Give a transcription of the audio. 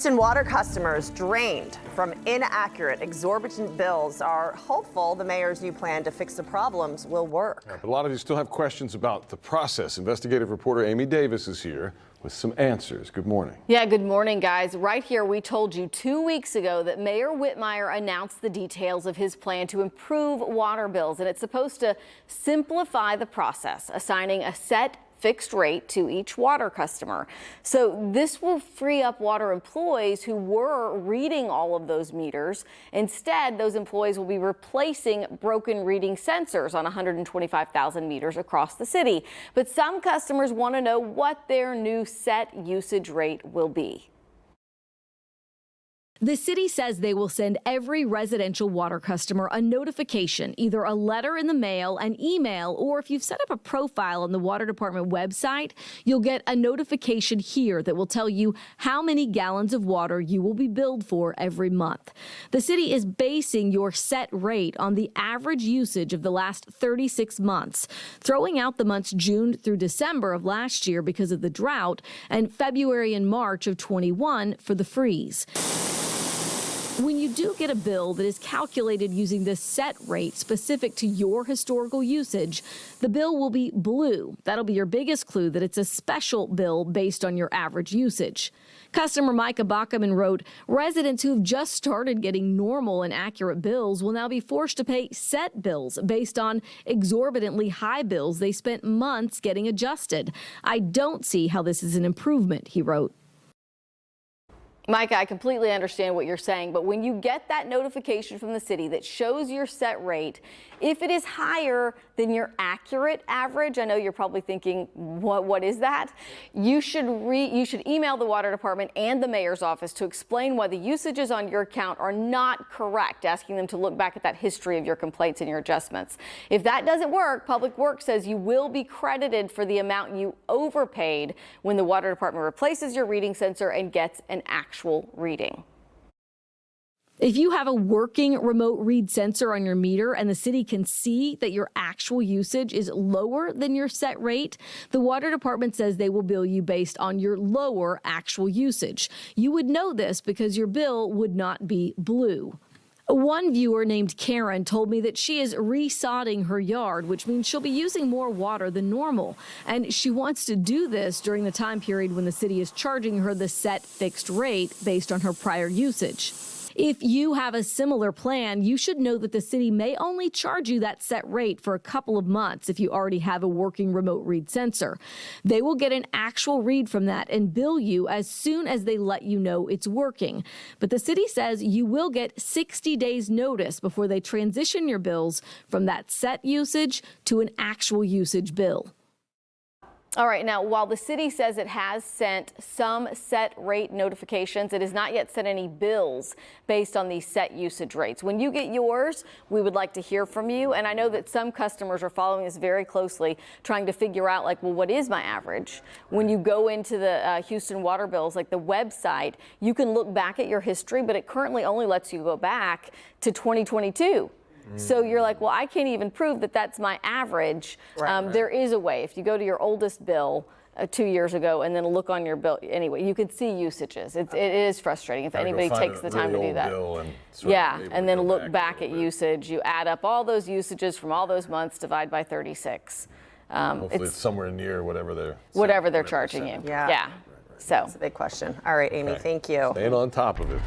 Houston water customers drained from inaccurate, exorbitant bills are hopeful the mayor's new plan to fix the problems will work. But a lot of you still have questions about the process. Investigative reporter Amy Davis is here with some answers. Good morning. Yeah, good morning, guys. Right here, we told you 2 weeks ago that Mayor Whitmire announced the details of his plan to improve water bills, and it's supposed to simplify the process, assigning a set fixed rate to each water customer. So this will free up water employees who were reading all of those meters. Instead, those employees will be replacing broken reading sensors on 125,000 meters across the city. But some customers want to know what their new set usage rate will be. The city says they will send every residential water customer a notification, either a letter in the mail, an email, or if you've set up a profile on the water department website, you'll get a notification here that will tell you how many gallons of water you will be billed for every month. The city is basing your set rate on the average usage of the last 36 months, throwing out the months June through December of last year because of the drought and February and March of 21 for the freeze. When you do get a bill that is calculated using this set rate specific to your historical usage, the bill will be blue. That'll be your biggest clue that it's a special bill based on your average usage. Customer Micah Bachman wrote, residents who have just started getting normal and accurate bills will now be forced to pay set bills based on exorbitantly high bills they spent months getting adjusted. I don't see how this is an improvement, he wrote. Micah, I completely understand what you're saying, but when you get that notification from the city that shows your set rate, if it is higher than your accurate average, I know you're probably thinking, what is that? You should email the water department and the mayor's office to explain why the usages on your account are not correct, asking them to look back at that history of your complaints and your adjustments. If that doesn't work, Public Works says you will be credited for the amount you overpaid when the water department replaces your reading sensor and gets an actual reading. If you have a working remote read sensor on your meter and the city can see that your actual usage is lower than your set rate, the water department says they will bill you based on your lower actual usage. You would know this because your bill would not be blue. One viewer named Karen told me that she is resodding her yard, which means she'll be using more water than normal. And she wants to do this during the time period when the city is charging her the set fixed rate based on her prior usage. If you have a similar plan, you should know that the city may only charge you that set rate for a couple of months if you already have a working remote read sensor. They will get an actual read from that and bill you as soon as they let you know it's working. But the city says you will get 60 days notice before they transition your bills from that set usage to an actual usage bill. All right, now, while the city says it has sent some set rate notifications, it has not yet sent any bills based on these set usage rates. When you get yours, we would like to hear from you. And I know that some customers are following this very closely, trying to figure out, like, well, what is my average? When you go into the Houston water bills, like the website, you can look back at your history, but it currently only lets you go back to 2022. So you're like, well, I can't even prove that that's my average. Right. There is a way. If you go to your oldest bill 2 years ago and then look on your bill, anyway, you can see usages. It is frustrating if anybody takes the time to do that. Yeah, and then look back at usage. You add up all those usages from all those months, divide by 36. Hopefully it's somewhere near whatever they're charging you. Yeah. Yeah. So that's a big question. All right, Amy, thank you. Staying on top of it.